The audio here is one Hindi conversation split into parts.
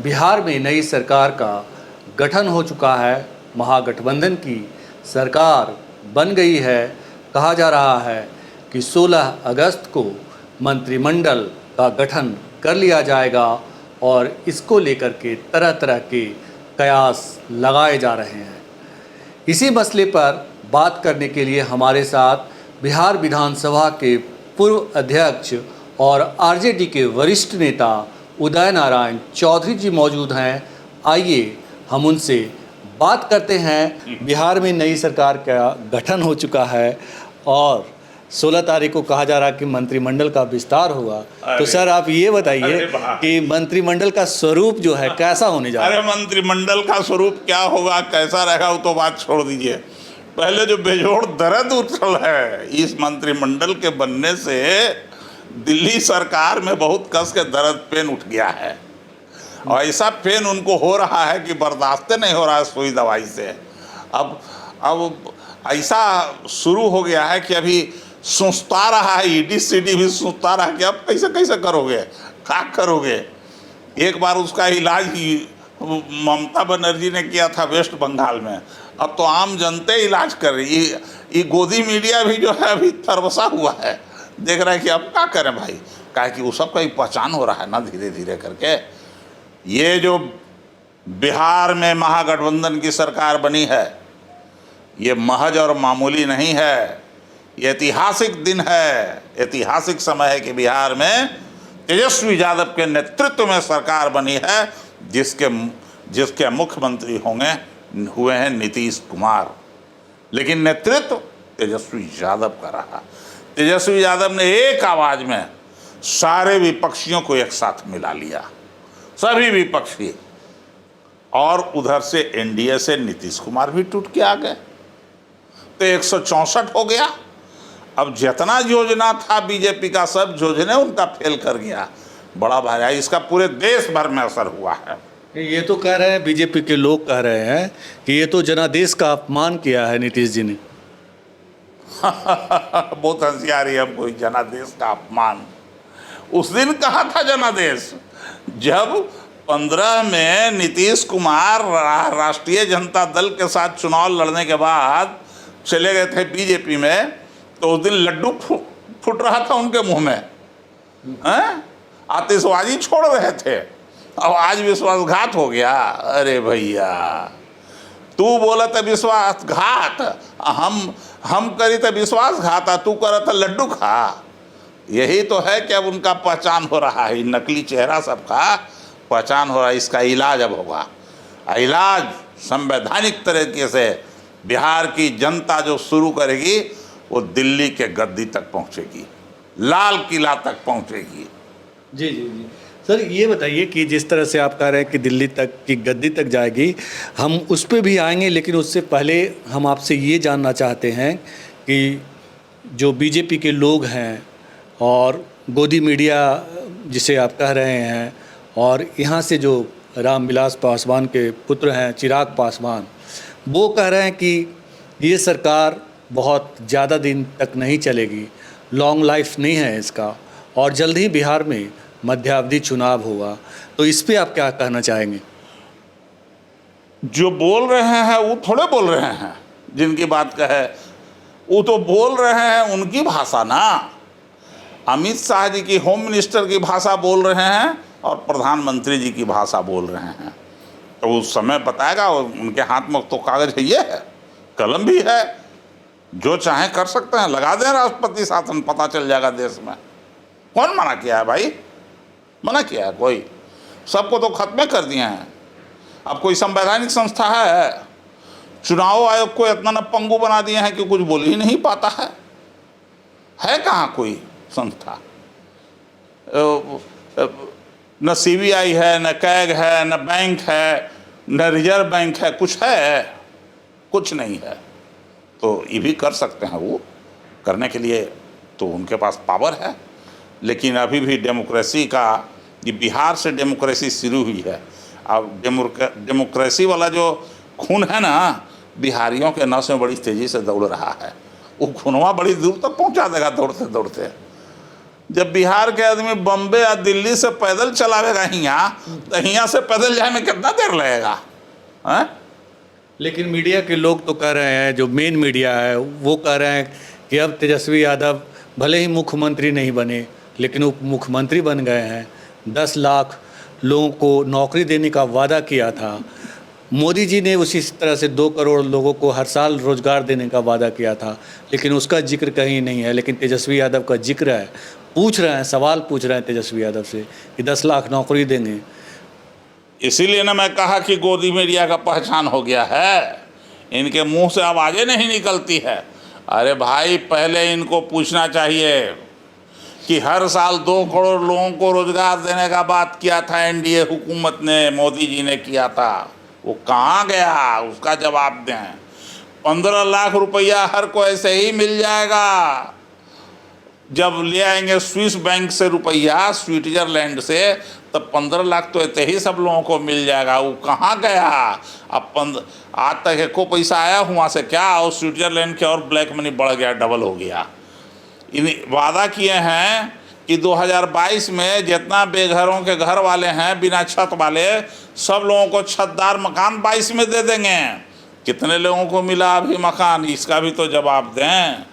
बिहार में नई सरकार का गठन हो चुका है। महागठबंधन की सरकार बन गई है। कहा जा रहा है कि 16 अगस्त को मंत्रिमंडल का गठन कर लिया जाएगा और इसको लेकर के तरह तरह के कयास लगाए जा रहे हैं। इसी मसले पर बात करने के लिए हमारे साथ बिहार विधानसभा के पूर्व अध्यक्ष और आरजेडी के वरिष्ठ नेता उदय नारायण चौधरी जी मौजूद हैं। आइए हम उनसे बात करते हैं। बिहार में नई सरकार का गठन हो चुका है और 16 तारीख को कहा जा रहा है कि मंत्रिमंडल का विस्तार होगा। तो सर आप ये बताइए कि मंत्रिमंडल का स्वरूप जो है कैसा होने जा रहा है? अरे मंत्रिमंडल का स्वरूप क्या होगा, कैसा रहेगा, वो तो बात छोड़ दीजिए। पहले जो बेजोड़ दर्द उछल है इस मंत्रिमंडल के बनने से दिल्ली सरकार में बहुत कस के दर्द पेन उठ गया है और ऐसा पेन उनको हो रहा है कि बर्दाश्त नहीं हो रहा है सुई दवाई से। अब ऐसा शुरू हो गया है कि अभी सोचता रहा है, ईडी सीडी भी सोचता रहा कि अब कैसे कैसे करोगे, क्या करोगे। एक बार उसका इलाज ममता बनर्जी ने किया था वेस्ट बंगाल में, अब तो आम जनता इलाज कर रही। ये गोदी मीडिया भी जो है अभी तरबसा हुआ है, देख रहा है कि अब क्या करें भाई, क्या कि वो सबका एक पहचान हो रहा है ना धीरे धीरे करके। ये जो बिहार में महागठबंधन की सरकार बनी है ये महज और मामूली नहीं है, ये ऐतिहासिक दिन है, ऐतिहासिक समय है कि बिहार में तेजस्वी यादव के नेतृत्व में सरकार बनी है जिसके मुख्यमंत्री हुए हैं नीतीश कुमार। लेकिन नेतृत्व तेजस्वी यादव का रहा। तेजस्वी यादव ने एक आवाज में सारे विपक्षियों को एक साथ मिला लिया, सभी विपक्षी, और उधर से एनडीए से नीतीश कुमार भी टूट के आ गए तो 164 हो गया। अब जितना योजना था बीजेपी का सब योजना उनका फेल कर गया। बड़ा भारी इसका पूरे देश भर में असर हुआ है। ये तो कह रहे हैं, बीजेपी के लोग कह रहे हैं कि ये तो जनादेश का अपमान किया है नीतीश जी ने। बहुत होशियारी है हमको जनादेश का अपमान। उस दिन कहा था जनादेश जब 15 में नीतीश कुमार राष्ट्रीय जनता दल के साथ चुनाव लड़ने के बाद चले गए थे बीजेपी में, तो उस दिन लड्डू फूट रहा था उनके मुंह में, आतिशबाजी छोड़ रहे थे। अब आज विश्वासघात हो गया। अरे भैया तू बोला था विश्वासघात, हम करी था विश्वासघात, तू करा था लड्डू खा। यही तो है कि अब उनका पहचान हो रहा है, नकली चेहरा सबका पहचान हो रहा है। इसका इलाज अब होगा। इलाज संवैधानिक तरीके से बिहार की जनता जो शुरू करेगी वो दिल्ली के गद्दी तक पहुंचेगी, लाल किला तक पहुंचेगी। जी जी जी सर, ये बताइए कि जिस तरह से आप कह रहे हैं कि दिल्ली तक की गद्दी तक जाएगी, हम उस पर भी आएंगे, लेकिन उससे पहले हम आपसे ये जानना चाहते हैं कि जो बीजेपी के लोग हैं और गोदी मीडिया जिसे आप कह रहे हैं, और यहाँ से जो रामविलास पासवान के पुत्र हैं चिराग पासवान, वो कह रहे हैं कि ये सरकार बहुत ज़्यादा दिन तक नहीं चलेगी, लॉन्ग लाइफ नहीं है इसका, और जल्द ही बिहार में मध्यावधि चुनाव होगा। तो इस पे आप क्या कहना चाहेंगे? जो बोल रहे हैं वो थोड़े बोल रहे हैं, जिनकी बात कहे वो तो बोल रहे हैं उनकी भाषा ना। अमित शाह जी की होम मिनिस्टर की भाषा बोल रहे हैं और प्रधानमंत्री जी की भाषा बोल रहे हैं। तो उस समय बताएगा, उनके हाथ में तो कागज है, ये है, कलम भी है, जो चाहे कर सकते हैं, लगा दें राष्ट्रपति शासन, पता चल जाएगा देश में। कौन मना किया है भाई? मना किया है कोई? सबको तो खत्म कर दिए हैं। अब कोई संवैधानिक संस्था है? चुनाव आयोग को इतना न पंगु बना दिए हैं कि कुछ बोल ही नहीं पाता है कहाँ कोई संस्था? न सीबीआई है, न कैग है, न बैंक है, न रिजर्व बैंक है, कुछ है? कुछ नहीं है। तो ये भी कर सकते हैं, वो करने के लिए तो उनके पास पावर है। लेकिन अभी भी डेमोक्रेसी का, ये बिहार से डेमोक्रेसी शुरू हुई है। अब डेमोक्रेसी वाला जो खून है ना, बिहारियों के नस में बड़ी तेज़ी से दौड़ रहा है। वो खूनवा बड़ी दूर तक पहुंचा देगा दौड़ते दौड़ते। जब बिहार के आदमी बम्बे या दिल्ली से पैदल चलावेगा यहाँ, तो यहाँ से पैदल जाने में कितना देर लगेगा? हैं? लेकिन मीडिया के लोग तो कह रहे हैं, जो मेन मीडिया है वो कह रहे हैं कि अब तेजस्वी यादव भले ही मुख्यमंत्री नहीं बने लेकिन उप मुख्यमंत्री बन गए हैं। 10 लाख लोगों को नौकरी देने का वादा किया था। मोदी जी ने उसी तरह से 2 करोड़ लोगों को हर साल रोजगार देने का वादा किया था, लेकिन उसका जिक्र कहीं नहीं है। लेकिन तेजस्वी यादव का जिक्र है। पूछ रहे हैं, सवाल पूछ रहे हैं तेजस्वी यादव से कि 10 लाख नौकरी देंगे। इसीलिए ना मैं कहा कि गोदी मीडिया का पहचान हो गया है। इनके मुंह से आवाज़ें नहीं निकलती है। अरे भाई, पहले इनको पूछना चाहिए कि हर साल 2 करोड़ लोगों को रोजगार देने का बात किया था एनडीए हुकूमत ने, मोदी जी ने किया था, वो कहाँ गया? उसका जवाब दें। 15 लाख रुपया हर को ऐसे ही मिल जाएगा। जब ले आएंगे स्विस बैंक से रुपया, स्विट्जरलैंड से, तब 15 लाख तो ऐसे ही सब लोगों को मिल जाएगा। वो कहाँ गया? अब आज तक एको पैसा आया हुआ से क्या? और स्विट्जरलैंड के और ब्लैक मनी बढ़ गया, डबल हो गया। इन वादा किए हैं कि 2022 में जितना बेघरों के घर वाले हैं, बिना छत वाले, सब लोगों को छतदार मकान 22 में दे देंगे। कितने लोगों को मिला अभी मकान? इसका भी तो जवाब दें।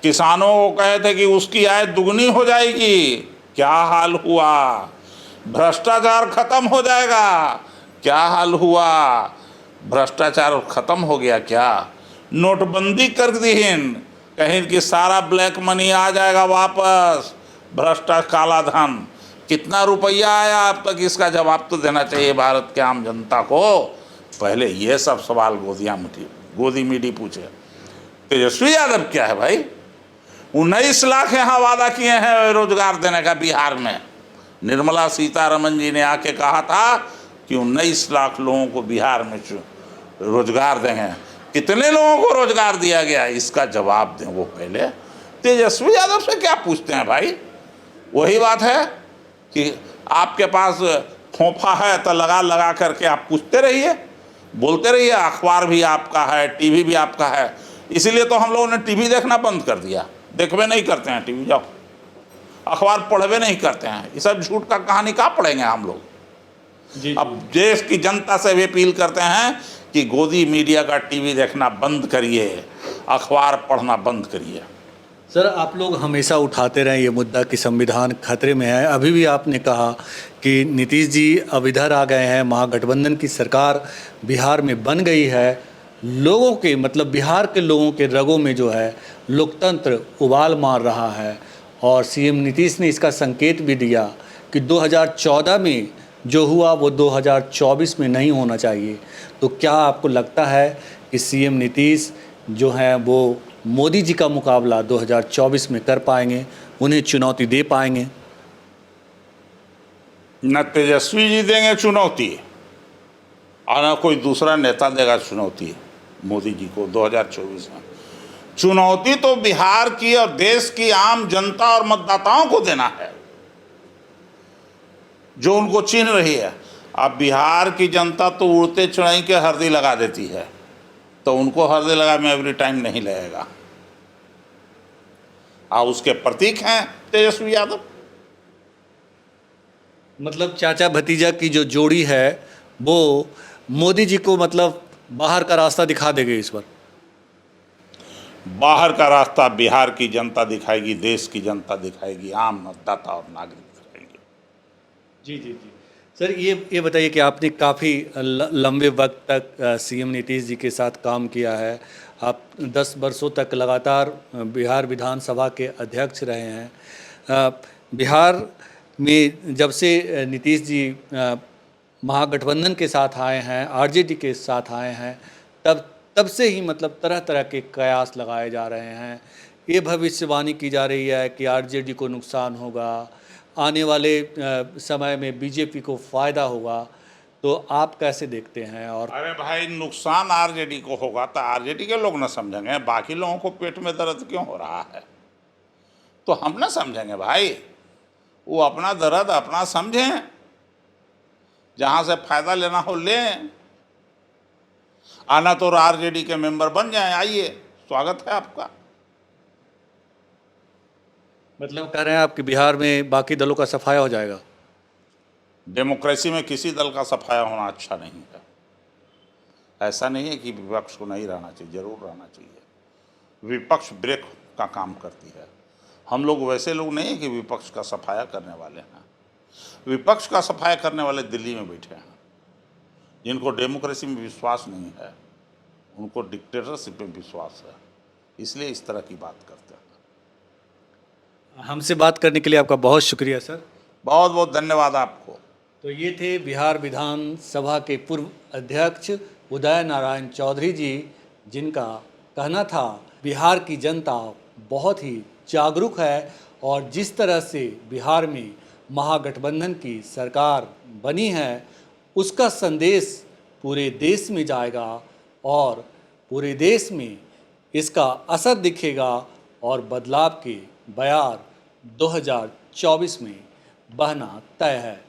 किसानों को कहे थे कि उसकी आय दुगनी हो जाएगी, क्या हाल हुआ? भ्रष्टाचार खत्म हो जाएगा, क्या हाल हुआ? भ्रष्टाचार खत्म हो गया क्या? नोटबंदी कर दी, कहीं कि सारा ब्लैक मनी आ जाएगा वापस, भ्रष्टाचार, काला धन। कितना रुपया आया अब तक? इसका जवाब तो देना चाहिए भारत के आम जनता को। पहले ये सब सवाल गोदी मीडी पूछे। तेजस्वी यादव क्या है भाई? 19 लाख यहाँ वादा किए हैं रोजगार देने का बिहार में। निर्मला सीतारमन जी ने आके कहा था कि 19 लाख लोगों को बिहार में रोजगार देंगे। कितने लोगों को रोजगार दिया गया? इसका जवाब दें वो पहले। तेजस्वी यादव से क्या पूछते हैं भाई? वही बात है कि आपके पास खोफा है तो लगा लगा करके आप पूछते रहिए, बोलते रहिए। अखबार भी आपका है, टीवी भी आपका है। इसीलिए तो हम लोगों ने टीवी देखना बंद कर दिया। देखवे नहीं करते हैं टीवी, जाओ। अखबार पढ़वे नहीं करते हैं। ये सब झूठ का कहानी कहाँ पढ़ेंगे हम लोग? अब देश की जनता से भी अपील करते हैं कि गोदी मीडिया का टीवी देखना बंद करिए, अखबार पढ़ना बंद करिए। सर, आप लोग हमेशा उठाते रहे ये मुद्दा कि संविधान खतरे में है। अभी भी आपने कहा कि नीतीश जी अब इधर आ गए हैं, महागठबंधन की सरकार बिहार में बन गई है। लोगों के मतलब बिहार के लोगों के रगों में जो है लोकतंत्र उबाल मार रहा है। और सीएम नीतीश ने इसका संकेत भी दिया कि 2014 में जो हुआ वो 2024 में नहीं होना चाहिए। तो क्या आपको लगता है कि सीएम नीतीश जो हैं वो मोदी जी का मुकाबला 2024 में कर पाएंगे, उन्हें चुनौती दे पाएंगे? न तेजस्वी जी देंगे चुनौती और न कोई दूसरा नेता देगा चुनौती मोदी जी को 2024 में। चुनौती तो बिहार की और देश की आम जनता और मतदाताओं को देना है, जो उनको छीन रही है। अब बिहार की जनता तो उड़ते चढ़ाई के हरदी लगा देती है, तो उनको हरदी लगा में एवरी टाइम नहीं लगेगा। और उसके प्रतीक हैं तेजस्वी यादव। मतलब चाचा भतीजा की जो जोड़ी है वो मोदी जी को मतलब बाहर का रास्ता दिखा देगी इस बार। बाहर का रास्ता बिहार की जनता दिखाएगी, देश की जनता दिखाएगी, आम मतदाता और नागरिक दिखाएंगे। जी जी जी। सर, ये बताइए कि आपने काफ़ी लंबे वक्त तक सीएम नीतीश जी के साथ काम किया है। आप 10 वर्षों तक लगातार बिहार विधानसभा के अध्यक्ष रहे हैं। बिहार में जब से नीतीश जी महागठबंधन के साथ आए हैं, आरजेडी के साथ आए हैं, तब से ही मतलब तरह तरह के कयास लगाए जा रहे हैं। ये भविष्यवाणी की जा रही है कि आरजेडी को नुकसान होगा, आने वाले समय में बीजेपी को फ़ायदा होगा। तो आप कैसे देखते हैं? और अरे भाई, नुकसान आरजेडी को होगा तो आरजेडी के लोग ना समझेंगे, बाकी लोगों को पेट में दर्द क्यों हो रहा है तो हम ना समझेंगे भाई। वो अपना दर्द अपना समझें, जहाँ से फ़ायदा लेना हो लें। आना तो आरजेडी के मेंबर बन जाएं, आइए, स्वागत है आपका। मतलब कह रहे हैं आप कि बिहार में बाकी दलों का सफाया हो जाएगा। डेमोक्रेसी में किसी दल का सफाया होना अच्छा नहीं है। ऐसा नहीं है कि विपक्ष को नहीं रहना चाहिए, जरूर रहना चाहिए। विपक्ष ब्रेक का काम करती है। हम लोग वैसे लोग नहीं हैं कि विपक्ष का सफाया करने वाले हैं। विपक्ष का सफाया करने वाले दिल्ली में बैठे हैं, जिनको डेमोक्रेसी में विश्वास नहीं है, उनको डिक्टेटरशिप में विश्वास है, इसलिए इस तरह की बात करते हैं। हमसे बात करने के लिए आपका बहुत शुक्रिया सर। बहुत बहुत धन्यवाद आपको। तो ये थे बिहार विधानसभा के पूर्व अध्यक्ष उदय नारायण चौधरी जी, जिनका कहना था बिहार की जनता बहुत ही जागरूक है और जिस तरह से बिहार में महागठबंधन की सरकार बनी है उसका संदेश पूरे देश में जाएगा और पूरे देश में इसका असर दिखेगा और बदलाव के बयार 2024 में बहना तय है।